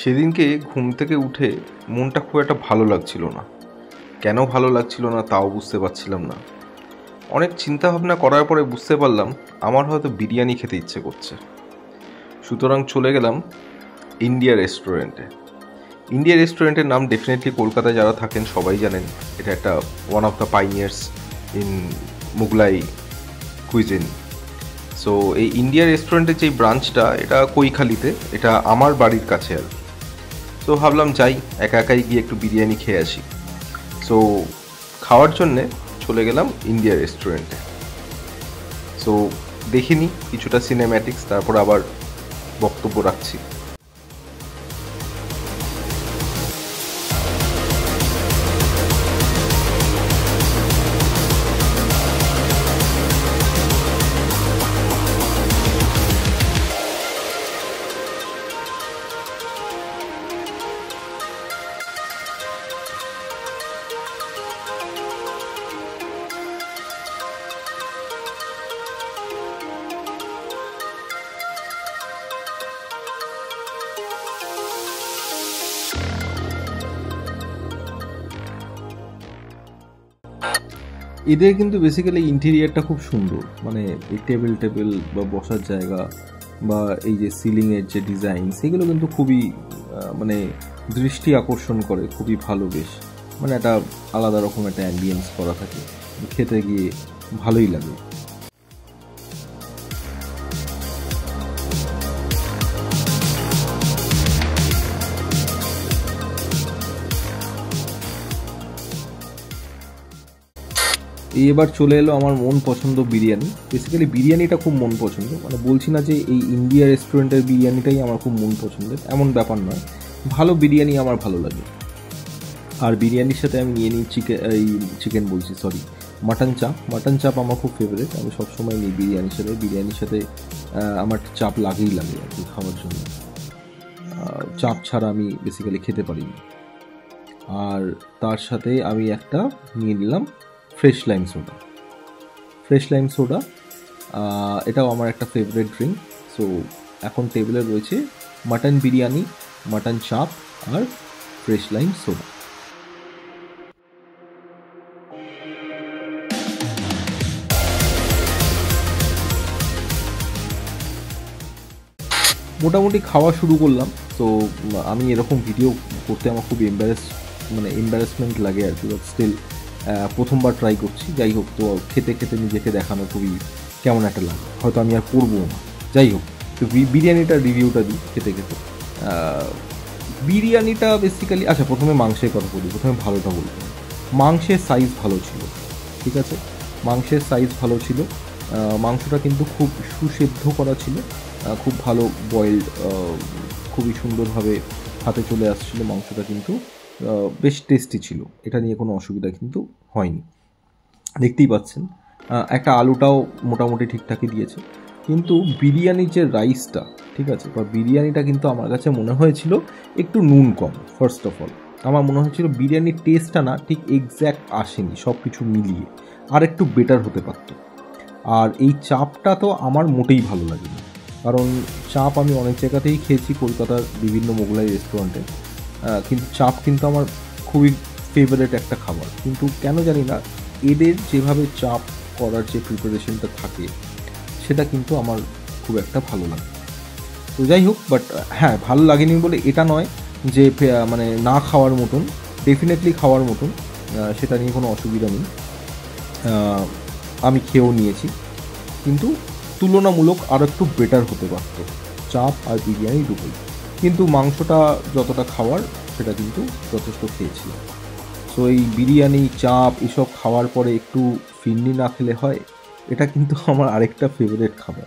সেদিনকে ঘুম থেকে উঠে মনটা খুব একটা ভালো লাগছিল না। কেন ভালো লাগছিল না তাও বুঝতে পারছিলাম না। অনেক চিন্তা ভাবনা করার পরে বুঝতে পারলাম আমার হয়তো বিরিয়ানি খেতে ইচ্ছে করছে। সুতরাং চলে গেলাম ইন্ডিয়া রেস্টুরেন্টে। ইন্ডিয়া রেস্টুরেন্টের নাম ডেফিনেটলি কলকাতায় যারা থাকেন সবাই জানেন। এটা একটা one of the pioneers in Mughlai cuisine. So এই ইন্ডিয়া রেস্টুরেন্টের যেই ব্রাঞ্চটা এটা কৈখালিতে, এটা আমার বাড়ির কাছে আর কি। তো ভাবলাম যাই, একা একাই গিয়ে একটু বিরিয়ানি খেয়ে আসি। সো খাওয়ার জন্যে চলে গেলাম ইন্ডিয়া রেস্টুরেন্টে। সো দেখিনি কিছুটা সিনেম্যাটিক্স, তারপর আবার বক্তব্য রাখছি। এদের কিন্তু বেসিক্যালি ইন্টেরিয়ারটা খুব সুন্দর, মানে এই টেবিল বা বসার জায়গা বা এই যে সিলিংয়ের যে ডিজাইন, সেগুলো কিন্তু খুবই মানে দৃষ্টি আকর্ষণ করে, খুবই ভালো। বেশ মানে একটা আলাদা রকম একটা অ্যাম্বিয়েন্স করা থাকে, খেতে গিয়ে ভালোই লাগে। এবার চলে এলো আমার মন পছন্দ বিরিয়ানি। বেসিক্যালি বিরিয়ানিটা খুব মন পছন্দ, মানে বলছি না যে এই ইন্ডিয়া রেস্টুরেন্টের বিরিয়ানিটাই আমার খুব মন পছন্দের, এমন ব্যাপার নয়। ভালো বিরিয়ানি আমার ভালো লাগে। আর বিরিয়ানির সাথে আমি নিয়ে নিই চিকেন বলছি, সরি, মাটন চাপ। মাটন চাপ আমার খুব ফেভারিট, আমি সবসময় নিই বিরিয়ানির সাথে আমার চাপ লাগে আর কি খাওয়ার জন্য। চাপ ছাড়া আমি বেসিক্যালি খেতে পারি না। আর তার সাথে আমি একটা নিয়ে নিলাম ফ্রেশ লাইম সোডা। এটাও আমার একটা ফেভারিট ড্রিঙ্ক। সো এখন টেবিলে রয়েছে মাটন বিরিয়ানি, মাটন চাপ আর ফ্রেশ লাইম সোডা। মোটামুটি খাওয়া শুরু করলাম। তো আমি এরকম ভিডিও করতে আমার খুব এম্বারাসমেন্ট লাগে আর কি, বাট স্টিল প্রথমবার ট্রাই করছি। যাই হোক, তো খেতে খেতে নিজেকে দেখানো খুবই কেমন একটা লাগে, হয়তো আমি আর করবো না। যাই হোক, তো বিরিয়ানিটার রিভিউটা দিই খেতে খেতে। বিরিয়ানিটা বেসিক্যালি, আচ্ছা প্রথমে মাংসের কথা বলি, প্রথমে ভালোটা বলবো। মাংসের সাইজ ভালো ছিল, ঠিক আছে, মাংসের সাইজ ভালো ছিল। মাংসটা কিন্তু খুব সুসেদ্ধ করা ছিল, খুব ভালো বয়েলড, খুবই সুন্দরভাবে হাতে চলে আসছিল মাংসটা, কিন্তু বেশ টেস্টি ছিল। এটা নিয়ে কোনো অসুবিধা কিন্তু হয়নি। দেখতেই পাচ্ছেন একটা আলুটাও মোটামুটি ঠিকঠাকই দিয়েছে। কিন্তু বিরিয়ানির যে রাইসটা, ঠিক আছে, বা বিরিয়ানিটা কিন্তু আমার কাছে মনে হয়েছিল একটু নুন কম। ফার্স্ট অফ অল আমার মনে হয়েছিল বিরিয়ানির টেস্টটা না ঠিক এক্স্যাক্ট আসেনি, সব কিছু মিলিয়ে আর একটু বেটার হতে পারত। আর এই চাপটা তো আমার মোটেই ভালো লাগেনি, কারণ চাপ আমি অনেক জায়গাতেই খেয়েছি, কলকাতার বিভিন্ন মোগলাই রেস্টুরেন্টে, কিন্তু চাপ কিন্তু আমার খুবই ফেভারিট একটা খাবার। কিন্তু কেন জানি না এদের যেভাবে চাপ করার যে প্রিপারেশনটা থাকে সেটা কিন্তু আমার খুব একটা ভালো লাগে। তো যাই হোক, বাট হ্যাঁ, ভালো লাগেনি বলে এটা নয় যে মানে না খাওয়ার মতন, ডেফিনেটলি খাওয়ার মতন, সেটা নিয়ে কোনো অসুবিধা নেই। আমি খেয়েও নিয়েছি, কিন্তু তুলনামূলক আরও একটু বেটার হতে পারত চাপ আর বিরিয়ানি দুটোই। কিন্তু মাংসটা যতটা খাওয়ার সেটা কিন্তু যথেষ্ট খেয়েছি। সো এই বিরিয়ানি, চাপ এসব খাওয়ার পরে একটু ফিরনি না খেলে হয়? এটা কিন্তু আমার আরেকটা ফেভারিট খাবার।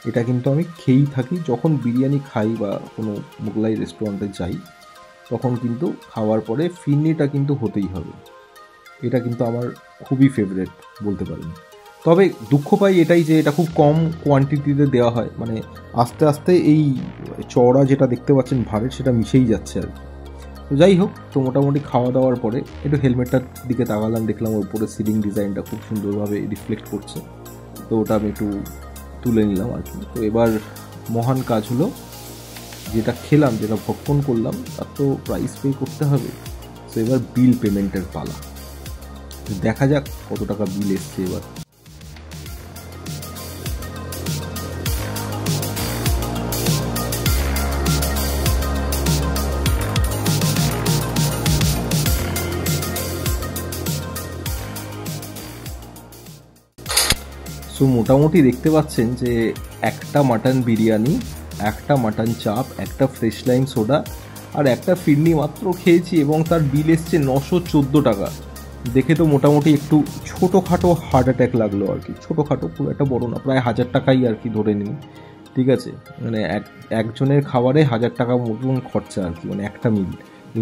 এটা কিন্তু আমি খেয়েই থাকি, যখন বিরিয়ানি খাই বা কোনো মোগলাই রেস্টুরেন্টে যাই তখন কিন্তু খাওয়ার পরে ফিরনিটা কিন্তু হতেই হবে। এটা কিন্তু আমার খুবই ফেভারিট বলতে পারেন। তবে দুঃখ পাই এটাই যে এটা খুব কম কোয়ান্টিটিতে দেওয়া হয়, মানে আস্তে আস্তে এই চওড়া যেটা দেখতে পাচ্ছেন ভারের, সেটা মিশেই যাচ্ছে আর কি। তো যাই হোক, তো মোটামুটি খাওয়া দাওয়ার পরে একটু হেলমেটটার দিকে তাকালাম, দেখলাম ওর উপরে সিলিং ডিজাইনটা খুব সুন্দরভাবে রিফ্লেক্ট করছে, তো ওটা আমি একটু তুলে নিলাম আর কি। তো এবার মহান কাজ হলো যেটা খেলাম, যেটা ভক্ষণ করলাম, তার তো প্রাইস পে করতে হবে। তো এবার বিল পেমেন্টের পালা। দেখা যাক কত টাকা বিল এসছে এবার। সো মোটামুটি দেখতে পাচ্ছেন যে একটা মাটন বিরিয়ানি, একটা মাটন চাপ, একটা ফ্রেশ লাইম সোডা আর একটা ফিরনি মাত্র খেয়েছি এবং তার বিল এসছে 914 টাকা। দেখে তো মোটামুটি একটু ছোটোখাটো হার্ট অ্যাটাক লাগলো আর কি, ছোটোখাটো, খুব একটা বড় না, প্রায় 1000 টাকাই আর কি ধরে নিন। ঠিক আছে, মানে একজনের খাবারে 1000 টাকা মতন খরচা আর কি, মানে একটা মিল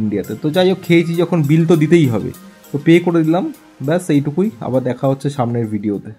ইন্ডিয়াতে। তো যাই হোক, খেয়েছি যখন বিল তো দিতেই হবে, তো পে করে দিলাম, ব্যাস এইটুকুই। আবার দেখা হচ্ছে সামনের ভিডিওতে।